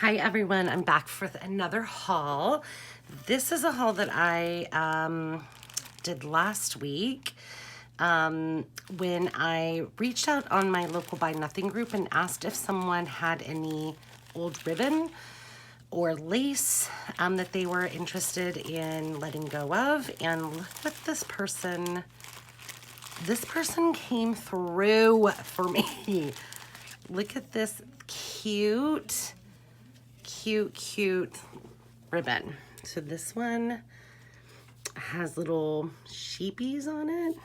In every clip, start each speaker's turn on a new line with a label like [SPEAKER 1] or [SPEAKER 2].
[SPEAKER 1] Hi everyone, I'm back for another haul. This is a haul that I did last week when I reached out on my local Buy Nothing group and asked if someone had any old ribbon or lace that they were interested in letting go of. And look what this person came through for me. Look at this cute ribbon. So this one has little sheepies on it.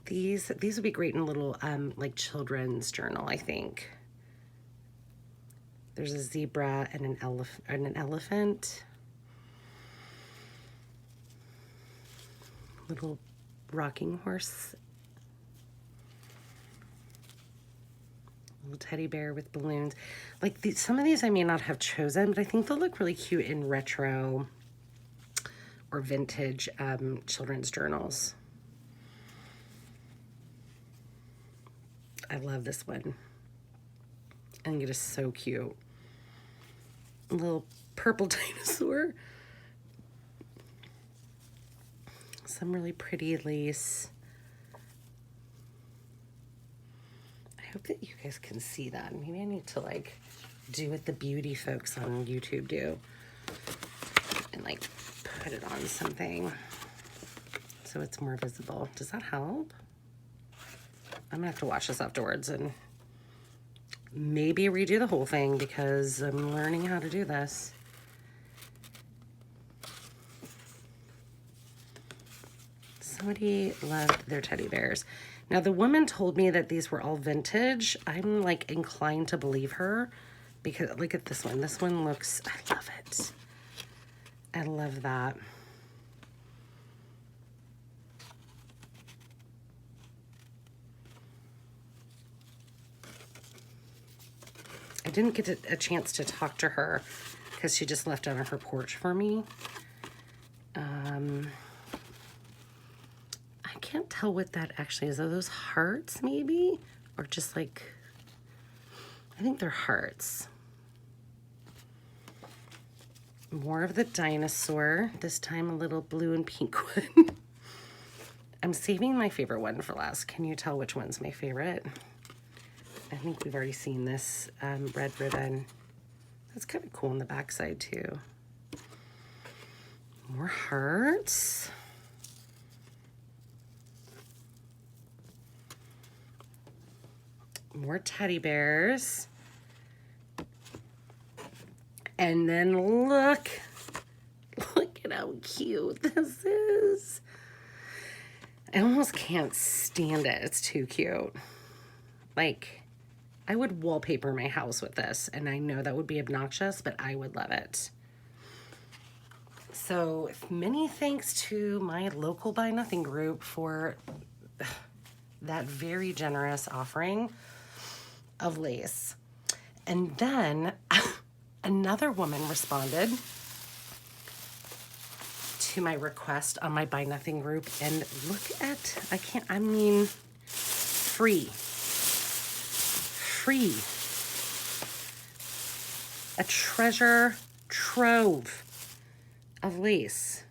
[SPEAKER 1] These would be great in a little like children's journal, I think. There's a zebra and an elephant. Little rocking horse. Little teddy bear with balloons. Like some of these I may not have chosen, but I think they'll look really cute in retro or vintage children's journals. I love this one. I think it is so cute. A little purple dinosaur. Some really pretty lace. I hope that you guys can see that. Maybe I need to like do what the beauty folks on YouTube do and like put it on something so it's more visible. Does that help? I'm gonna have to watch this afterwards and maybe redo the whole thing because I'm learning how to do this. Somebody loved their teddy bears. Now the woman told me that these were all vintage. I'm like inclined to believe her because look at this one. This one looks, I love it. I love that. I didn't get a chance to talk to her because she just left out on her porch for me. I can't tell what that actually is. Are those hearts maybe? Or just like, I think they're hearts. More of the dinosaur, this time a little blue and pink one. I'm saving my favorite one for last. Can you tell which one's my favorite? I think we've already seen this red ribbon. That's kind of cool on the backside too. More hearts. More teddy bears. And then look at how cute this is. I almost can't stand it. It's too cute. Like, I would wallpaper my house with this, and I know that would be obnoxious, but I would love it. So many thanks to my local Buy Nothing group for that very generous offering of lace. And then another woman responded to my request on my Buy Nothing group, and look at, free. A treasure trove of lace.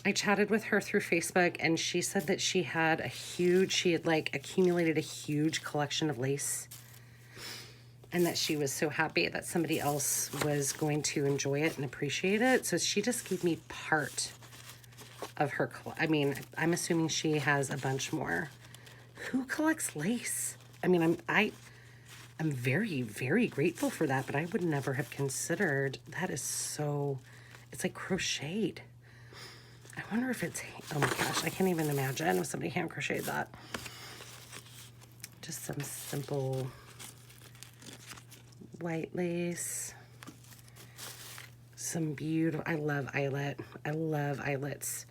[SPEAKER 1] I chatted with her through Facebook and she said that she had like accumulated a huge collection of lace and that she was so happy that somebody else was going to enjoy it and appreciate it. So she just gave me part of her, I'm assuming she has a bunch more. Who collects lace? I mean, I'm very, very grateful for that, but I would never have considered, that is so, it's like crocheted. I wonder if it's, oh my gosh, I can't even imagine if somebody hand crocheted that. Just some simple white lace. Some beautiful, I love eyelet. I love eyelets.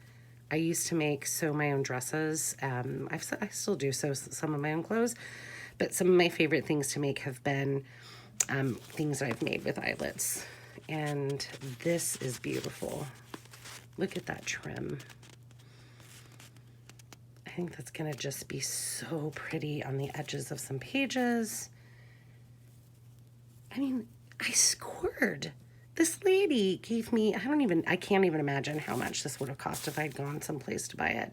[SPEAKER 1] I used to make my own dresses. I still do some of my own clothes, but some of my favorite things to make have been things that I've made with eyelets. And this is beautiful. Look at that trim. I think that's going to just be so pretty on the edges of some pages. I mean, I scored. This lady gave me, I can't even imagine how much this would have cost if I'd gone someplace to buy it.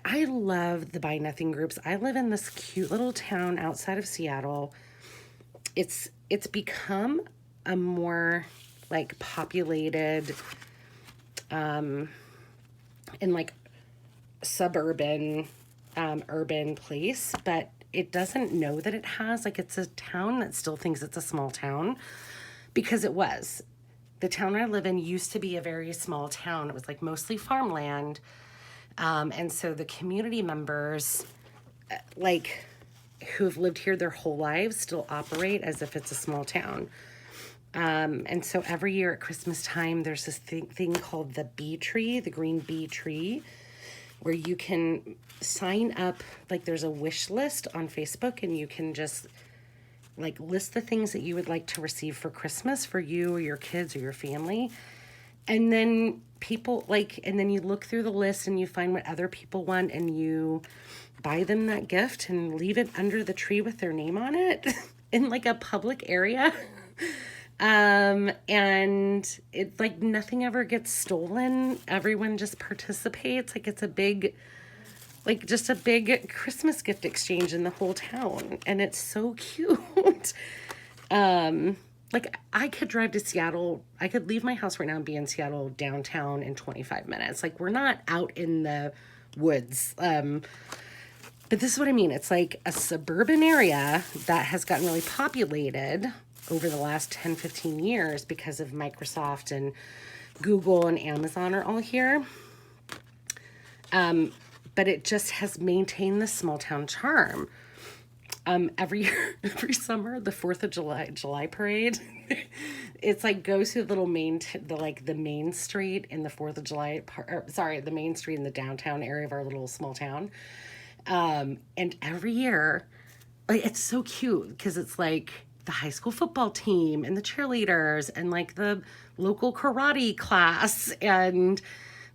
[SPEAKER 1] I love the Buy Nothing groups. I live in this cute little town outside of Seattle. It's become a more like populated and like suburban urban place, but it doesn't know that it has, like, it's a town that still thinks it's a small town, because it was. The town I live in used to be a very small town. It was like mostly farmland. And so the community members, like, who've lived here their whole lives still operate as if it's a small town. And so every year at Christmas time, there's this thing called the bee tree, the green bee tree, where you can sign up, like there's a wish list on Facebook, and you can just like list the things that you would like to receive for Christmas for you or your kids or your family. And then people and then you look through the list and you find what other people want, and you buy them that gift and leave it under the tree with their name on it in like a public area. And it, like, nothing ever gets stolen. Everyone just participates. Like, it's a big, like, just a big Christmas gift exchange in the whole town. And it's so cute. Like, I could drive to Seattle. I could leave my house right now and be in Seattle downtown in 25 minutes. Like, we're not out in the woods. But this is what I mean. It's like a suburban area that has gotten really populated over the last 10, 15 years because of Microsoft and Google and Amazon are all here. But it just has maintained the small town charm. Every year, every summer, the 4th of July parade, it's like goes to the little main street in the 4th of July, the main street in the downtown area of our little small town. And every year, like, it's so cute because it's like the high school football team and the cheerleaders and like the local karate class and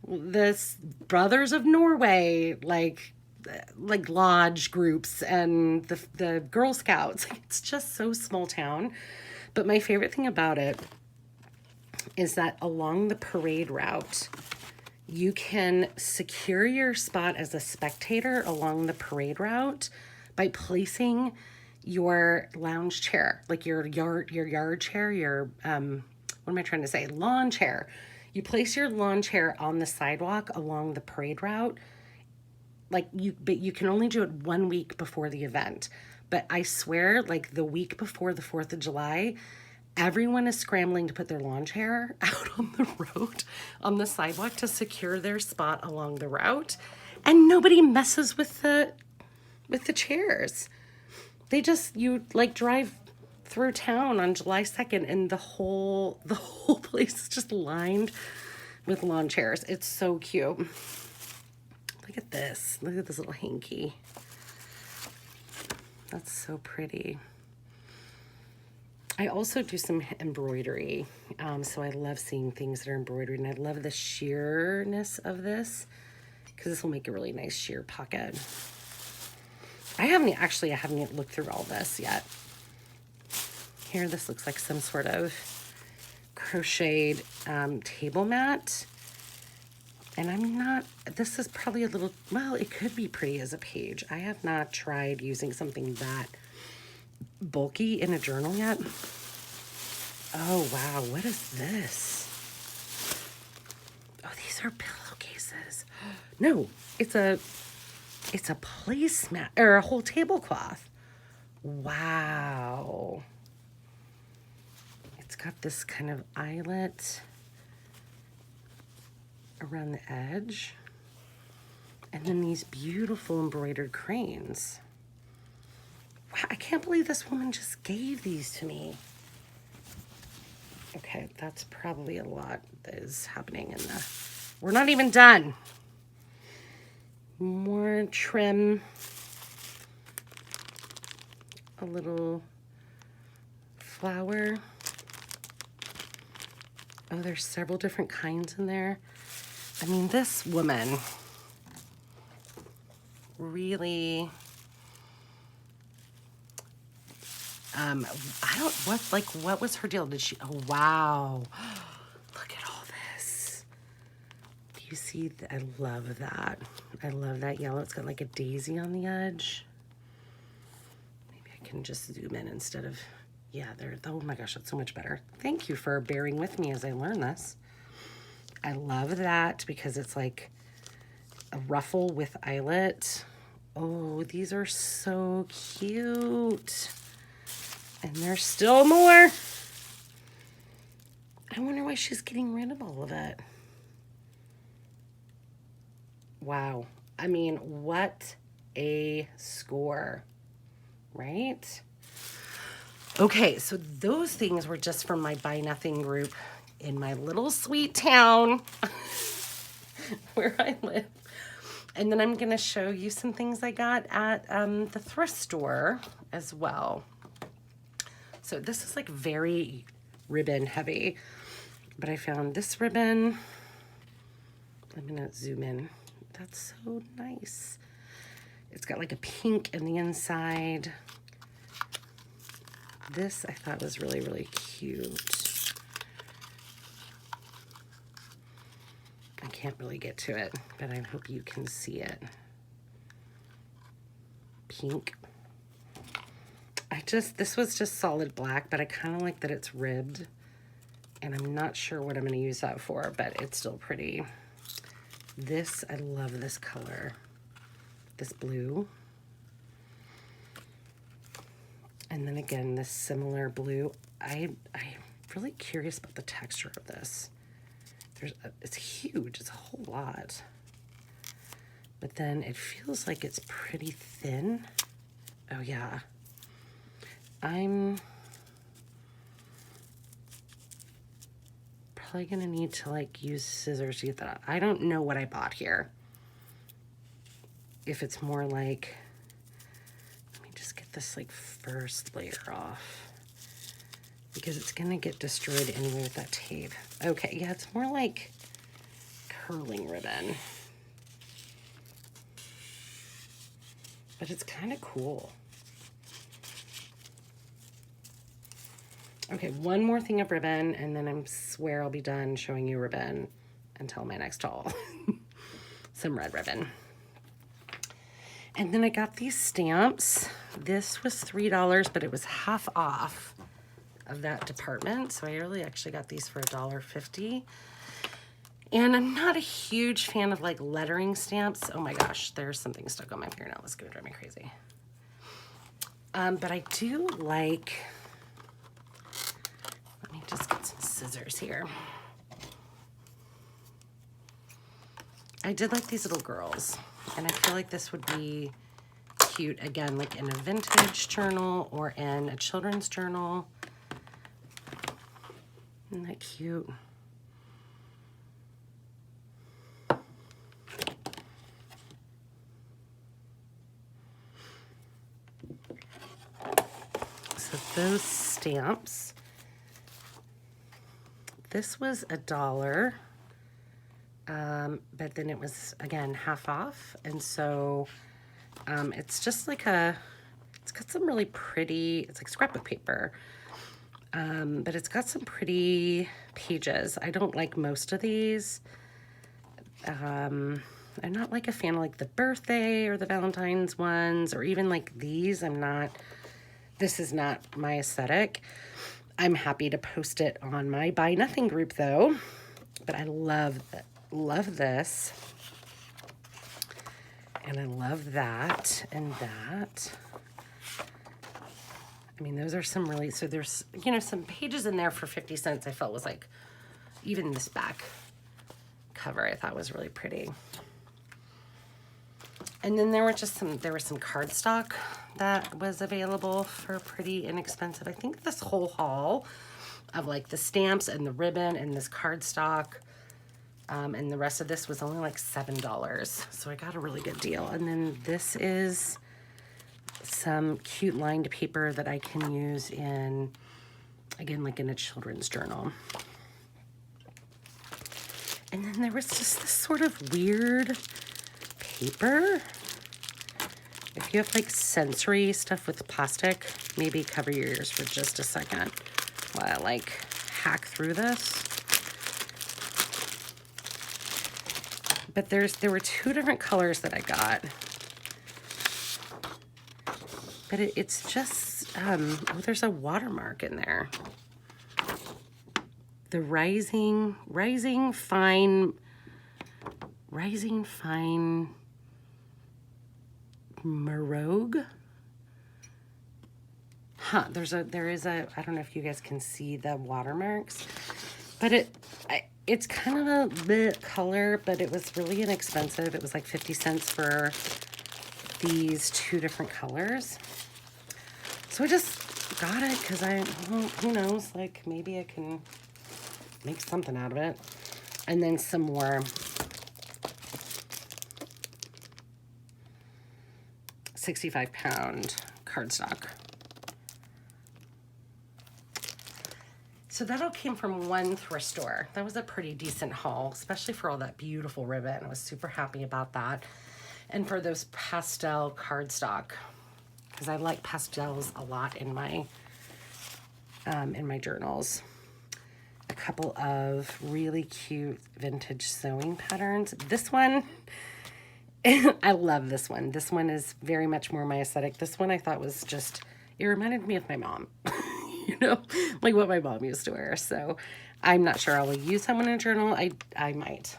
[SPEAKER 1] the Brothers of Norway, like lodge groups and the Girl Scouts. It's just so small town. But my favorite thing about it is that along the parade route, you can secure your spot as a spectator along the parade route by placing your lounge chair, like your yard chair, your lawn chair. You place your lawn chair on the sidewalk along the parade route. But you can only do it 1 week before the event. But I swear, like, the week before the 4th of July, everyone is scrambling to put their lawn chair out on the road, on the sidewalk, to secure their spot along the route. And nobody messes with the chairs. They just, you like drive through town on July 2nd and the whole place is just lined with lawn chairs. It's so cute. Look at this. Look at this little hanky. That's so pretty. I also do some embroidery. So I love seeing things that are embroidered, and I love the sheerness of this because this will make a really nice sheer pocket. I haven't looked through all this yet. Here, this looks like some sort of crocheted table mat. And this is probably a little, well, it could be pretty as a page. I have not tried using something that bulky in a journal yet. Oh, wow. What is this? Oh, these are pillowcases. No, it's a placemat, or a whole tablecloth. Wow. It's got this kind of eyelet around the edge. And then these beautiful embroidered cranes. Wow, I can't believe this woman just gave these to me. Okay, that's probably a lot that is happening in the... We're not even done. More trim. A little flower. Oh, there's several different kinds in there. I mean, this woman really, what was her deal? Did she, oh, wow. Look at all this. Do you see? I love that. I love that yellow. It's got like a daisy on the edge. Maybe I can just zoom in instead of, yeah, there. Oh my gosh, that's so much better. Thank you for bearing with me as I learn this. I love that because it's like a ruffle with eyelet. Oh, these are so cute. And there's still more. I wonder why she's getting rid of all of it. Wow. I mean, what a score, right? Okay, so those things were just from my Buy Nothing group in my little sweet town where I live. And then I'm going to show you some things I got at the thrift store as well. So this is like very ribbon heavy, but I found this ribbon. I'm going to zoom in. That's so nice. It's got like a pink in the inside. This I thought was really, really cute. I can't really get to it, but I hope you can see it. Pink. This was just solid black, but I kind of like that it's ribbed. And I'm not sure what I'm going to use that for, but it's still pretty. This, I love this color. This blue. And then again, this similar blue. I'm really curious about the texture of this. It's huge. It's a whole lot. But then it feels like it's pretty thin. Oh, yeah. I'm probably going to need to, like, use scissors to get that out. I don't know what I bought here. If it's more like... Let me just get this, like, first layer off. Because it's going to get destroyed anyway with that tape. Okay, yeah, it's more like curling ribbon. But it's kind of cool. Okay, one more thing of ribbon, and then I swear I'll be done showing you ribbon until my next haul. Some red ribbon. And then I got these stamps. This was $3, but it was half off of that department. So I really actually got these for $1.50. And I'm not a huge fan of like lettering stamps. Oh my gosh, there's something stuck on my fingernail. It's gonna drive me crazy. But I do like, let me just get some scissors here. I did like these little girls, and I feel like this would be cute, again, like in a vintage journal or in a children's journal. Isn't that cute? So those stamps, this was $1. But then it was, again, half off. And so it's just like it's got some really pretty, it's like scrapbook paper. But it's got some pretty pages. I don't like most of these. I'm not like a fan of like the birthday or the Valentine's ones, or even like these. This is not my aesthetic. I'm happy to post it on my Buy Nothing group though. But I love this. And I love that and that. I mean, those are some really, so there's, you know, some pages in there for 50 cents I felt was like, even this back cover I thought was really pretty. And then there was some cardstock that was available for pretty inexpensive. I think this whole haul of like the stamps and the ribbon and this cardstock and the rest of this was only like $7. So I got a really good deal. And then this is some cute lined paper that I can use in, again, like in a children's journal. And then there was just this sort of weird paper. If you have like sensory stuff with plastic, maybe cover your ears for just a second while I like hack through this. But there were 2 different colors that I got. But it's just, oh, there's a watermark in there. The Rising Fine Marogue. Huh, there is a, I don't know if you guys can see the watermarks, but it's kind of a bit color, but it was really inexpensive. It was like 50 cents for these 2 different colors. So I just got it because well, who knows, like maybe I can make something out of it. And then some more 65-pound cardstock. So that all came from one thrift store. That was a pretty decent haul, especially for all that beautiful ribbon. I was super happy about that. And for those pastel cardstock, because I like pastels a lot in my journals. A couple of really cute vintage sewing patterns. This one, I love this one. This one is very much more my aesthetic. This one I thought was just, it reminded me of my mom. You know, like what my mom used to wear. So I'm not sure I will use that one in a journal. I might.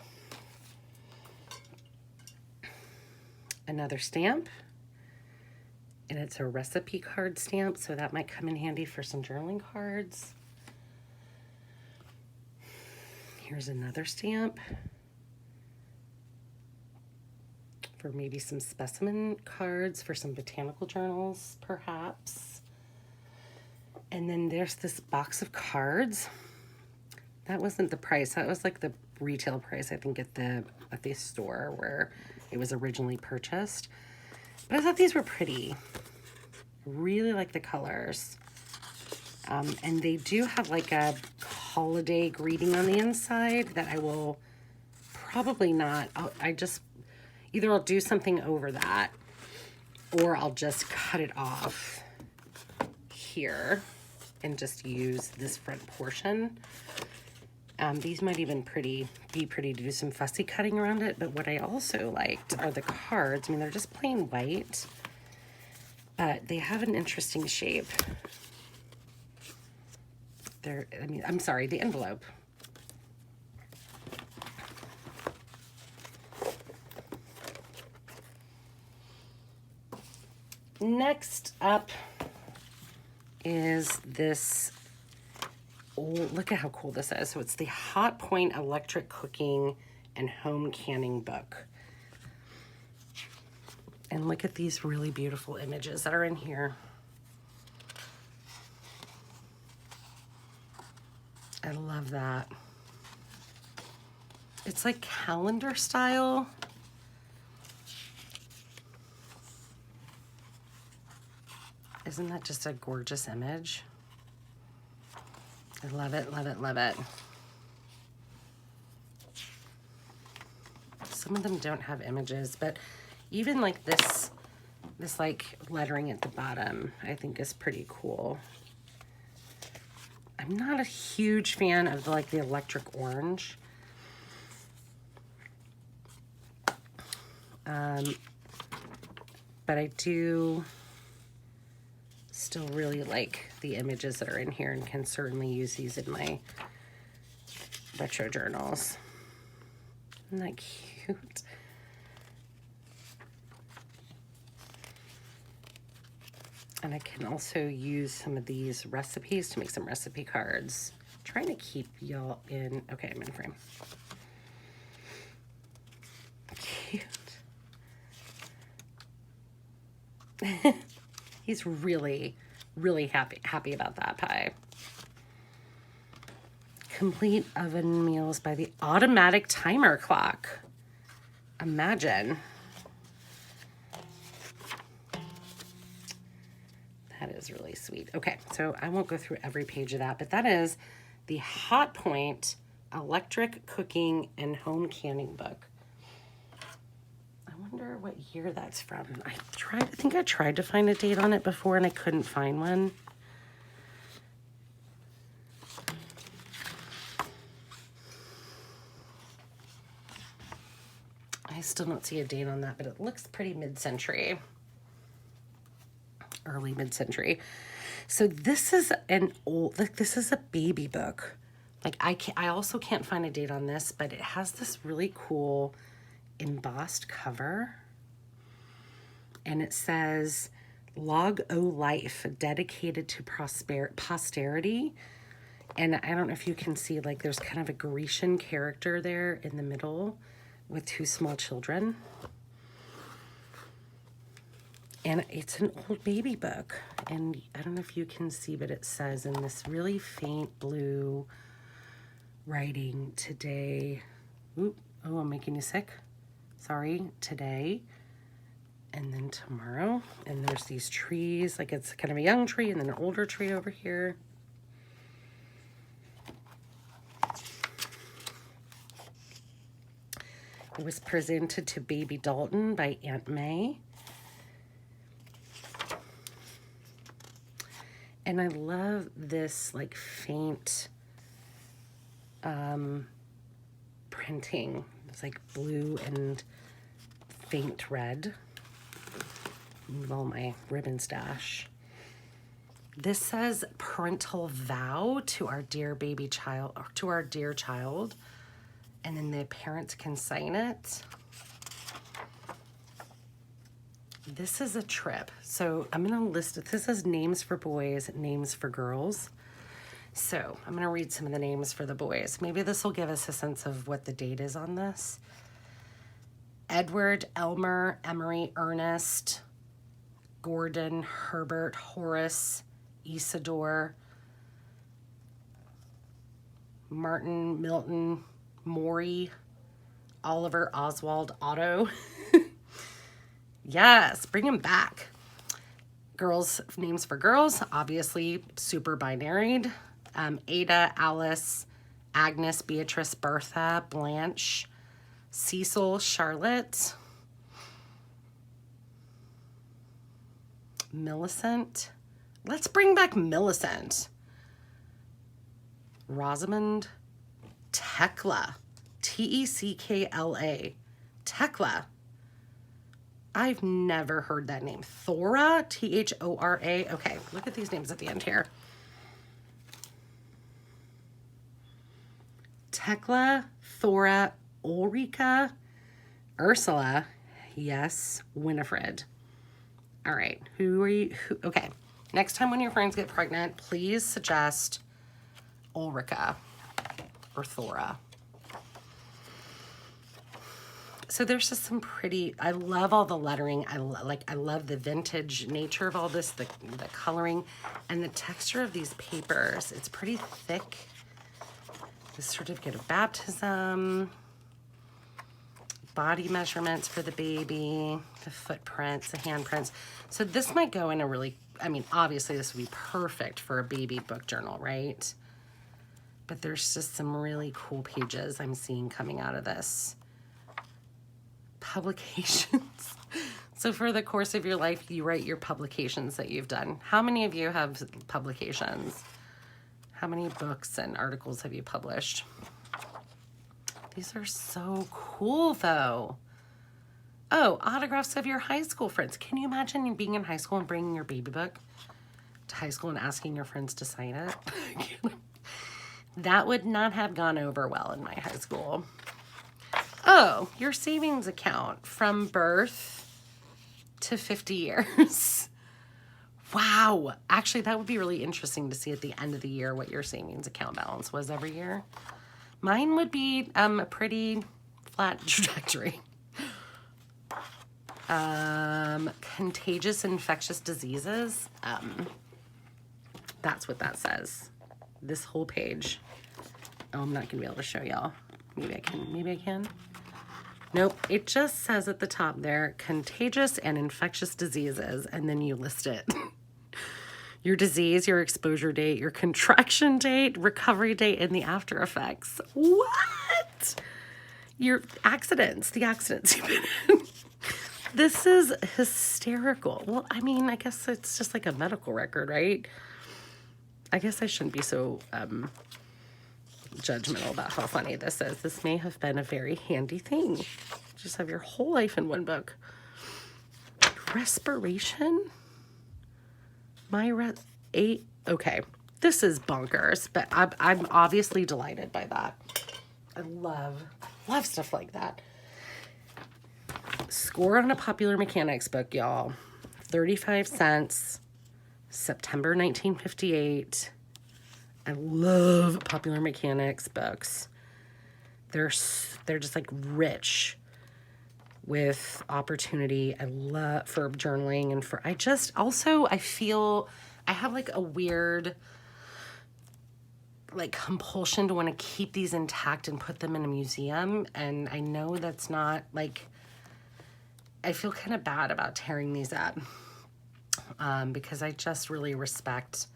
[SPEAKER 1] Another stamp. And it's a recipe card stamp, so that might come in handy for some journaling cards. Here's another stamp for maybe some specimen cards for some botanical journals, perhaps. And then there's this box of cards. That wasn't the price. That was like the retail price, I think, at the store where it was originally purchased. But I thought these were pretty. Really like the colors. And they do have like a holiday greeting on the inside that I will probably not. Either I'll do something over that or I'll just cut it off here and just use this front portion. These might even be pretty to do some fussy cutting around it. But what I also liked are the cards. I mean, they're just plain white, but they have an interesting shape. I'm sorry, the envelope. Next up is this. Oh, look at how cool this is. So it's the Hot Point Electric Cooking and Home Canning book. And look at these really beautiful images that are in here. I love that. It's like calendar style. Isn't that just a gorgeous image? I love it, love it, love it. Some of them don't have images, but even like this like lettering at the bottom, I think is pretty cool. I'm not a huge fan of like the electric orange. But I do still really like the images that are in here and can certainly use these in my retro journals. Isn't that cute? And I can also use some of these recipes to make some recipe cards. I'm trying to keep y'all in, okay, I'm in frame. Cute. He's really, really happy about that pie. Complete oven meals by the automatic timer clock. Imagine. That is really sweet. Okay, so I won't go through every page of that, but that is the Hot Point Electric Cooking and Home Canning book. I wonder what what year that's from. I think I tried to find a date on it before and I couldn't find one. I still don't see a date on that, but it looks pretty mid-century. Early mid-century. So this is this is a baby book. Like I also can't find a date on this, but it has this really cool embossed cover. And it says, Log O Life, dedicated to posterity. And I don't know if you can see, like there's kind of a Grecian character there in the middle with two small children. And it's an old baby book. And I don't know if you can see, but it says in this really faint blue writing, today. Oop, oh, I'm making you sick. Sorry, today. And then tomorrow. And there's these trees. Like it's kind of a young tree and then an older tree over here. It was presented to baby Dalton by Aunt May. And I love this like faint printing. It's like blue and faint red. Move all my ribbon stash. This says parental vow to our dear baby child, or to our dear child. And then the parents can sign it. This is a trip. So I'm going to list it. This says names for boys, names for girls. So I'm going to read some of the names for the boys. Maybe this will give us a sense of what the date is on this. Edward, Elmer, Emery, Ernest, Gordon, Herbert, Horace, Isidore, Martin, Milton, Maury, Oliver, Oswald, Otto. Yes, bring him back. Girls, names for girls, obviously super binaried. Ada, Alice, Agnes, Beatrice, Bertha, Blanche, Cecil, Charlotte, Millicent. Let's bring back Millicent. Rosamond, Tekla, Teckla. Tekla. I've never heard that name. Thora, Thora. Okay, look at these names at the end here. Tekla, Thora, Ulrika, Ursula, yes, Winifred. All right, who are you? Okay, next time when your friends get pregnant, please suggest Ulrika or Thora. So there's just some pretty, I love all the lettering. I love the vintage nature of all this, the coloring and the texture of these papers. It's pretty thick. The certificate of baptism, body measurements for the baby, the footprints, the handprints. So this might go in a really, I mean, obviously this would be perfect for a baby book journal, right? But there's just some really cool pages I'm seeing coming out of this. Publications. So for the course of your life, you write your publications that you've done. How many of you have publications? How many books and articles have you published? These are so cool though. Oh, autographs of your high school friends. Can you imagine being in high school and bringing your baby book to high school and asking your friends to sign it? That would not have gone over well in my high school. Oh, your savings account from birth to 50 years. Wow. Actually, that would be really interesting to see at the end of the year what your savings account balance was every year. Mine would be a pretty flat trajectory. Contagious infectious diseases. That's what that says. This whole page. Oh, I'm not going to be able to show y'all. Maybe I can. Maybe I can. Nope. It just says at the top there, contagious and infectious diseases, and then you list it. Your disease, your exposure date, your contraction date, recovery date, and the after effects. What? Your accidents, the accidents you've been in. This is hysterical. Well, I mean, I guess it's just like a medical record, right? I guess I shouldn't be so judgmental about how funny this is. This may have been a very handy thing. Just have your whole life in one book. Respiration? Okay. This is bonkers, but I'm obviously delighted by that. I love stuff like that. Score on a Popular Mechanics book, y'all. 35 cents. September 1958. I love Popular Mechanics books. They're just like rich with opportunity. I love for journaling and for I feel I have like a weird like compulsion to want to keep these intact and put them in a museum, and I know that's not like, I feel kind of bad about tearing these up because I just really respect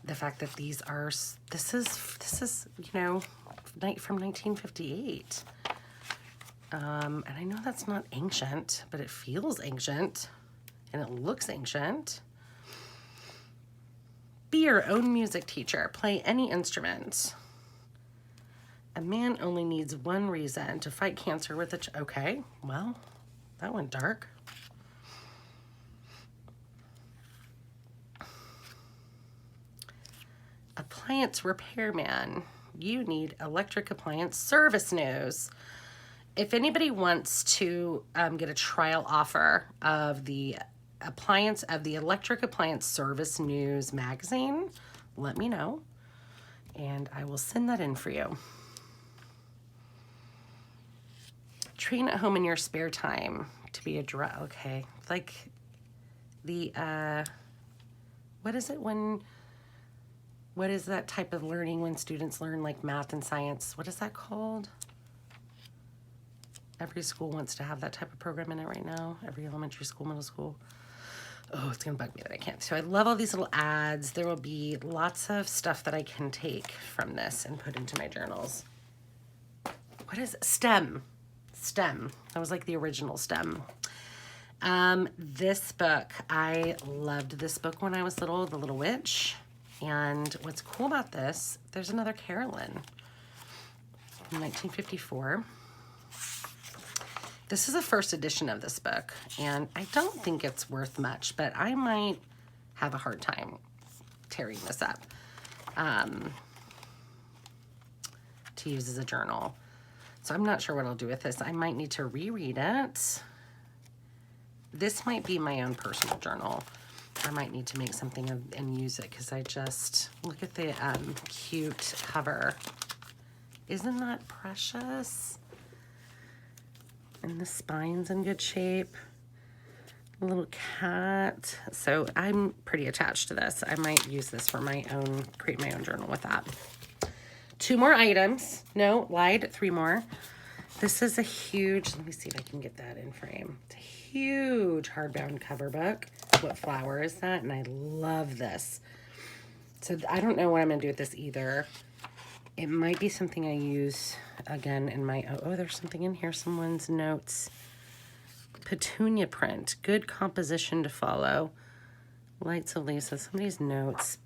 [SPEAKER 1] the fact that this is you know, from 1958. And I know that's not ancient, but it feels ancient and it looks ancient. Be your own music teacher. Play any instrument. A man only needs one reason to fight cancer with okay, well, that went dark. Appliance repairman. You need electric appliance service news. If anybody wants to get a trial offer of the electric appliance service news magazine, let me know and I will send that in for you. Train at home in your spare time to be a okay, like the what is that type of learning when students learn like math and science? What is that called? Every school wants to have that type of program in it right now. Every elementary school, middle school. Oh, it's going to bug me that I can't. So I love all these little ads. There will be lots of stuff that I can take from this and put into my journals. What is it? STEM. That was like the original STEM. This book, I loved this book when I was little, The Little Witch. And what's cool about this, there's another Carolyn from 1954. This is the first edition of this book, and I don't think it's worth much, but I might have a hard time tearing this up to use as a journal. So I'm not sure what I'll do with this. I might need to reread it. This might be my own personal journal. I might need to make something and use it because I just, look at the cute cover. Isn't that precious? And the spine's in good shape. A little cat. So I'm pretty attached to this. I might use this for my own, create my own journal with that. 2 more items. No, lied, 3 more. This is a huge, let me see if I can get that in frame. It's a huge hardbound cover book. What flower is that? And I love this. So I don't know what I'm gonna do with this either. It might be something I use again in my, oh, there's something in here, someone's notes. Petunia print, good composition to follow. Lights of Lisa, somebody's notes.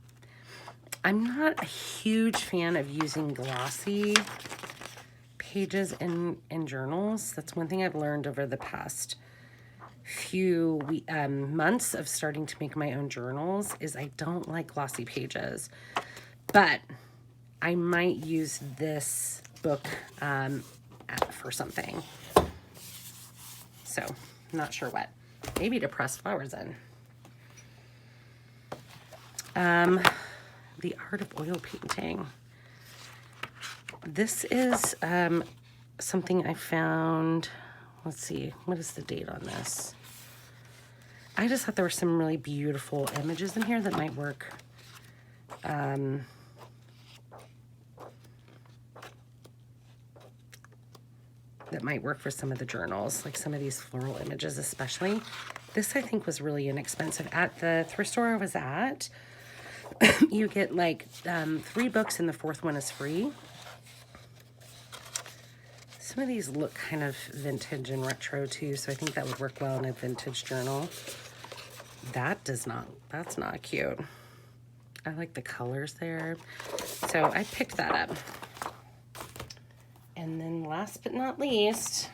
[SPEAKER 1] I'm not a huge fan of using glossy pages in journals. That's one thing I've learned over the past few months of starting to make my own journals is I don't like glossy pages. But I might use this book for something. So, not sure what. Maybe to press flowers in. The Art of Oil Painting. This is something I found. Let's see, what is the date on this? I just thought there were some really beautiful images in here that might work. That might work for some of the journals, like some of these floral images especially. This I think was really inexpensive. At the thrift store I was at, you get like 3 books and the 4th one is free. So Some of these look kind of vintage and retro too, so I think that would work well in a vintage journal. That's not cute. I like the colors there. So I picked that up. And then last but not least,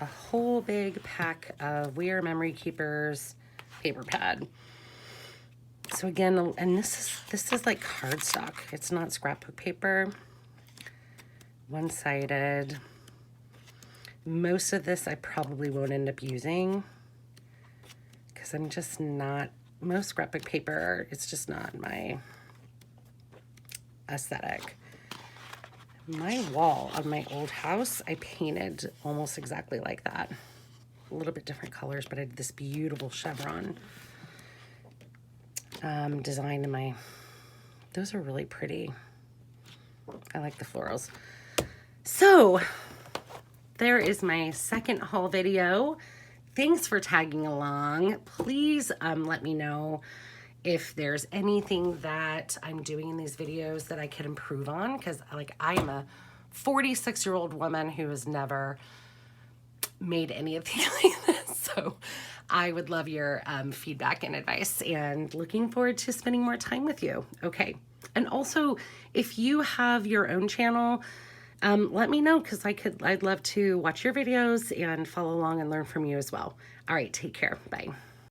[SPEAKER 1] a whole big pack of We Are Memory Keepers paper pad. So again, and this is like cardstock. It's not scrapbook paper. One-sided. Most of this I probably won't end up using because I'm just not, most scrapbook paper, it's just not my aesthetic. My wall on my old house, I painted almost exactly like that. A little bit different colors, but I did this beautiful chevron design in my, those are really pretty. I like the florals. So there is my second haul video. Thanks for tagging along. Please let me know if there's anything that I'm doing in these videos that I could improve on, because like I am a 46-year-old woman who has never made any of these like this. So I would love your feedback and advice, and looking forward to spending more time with you. Okay. And also, if you have your own channel, let me know, because I'd love to watch your videos and follow along and learn from you as well. All right, take care. Bye.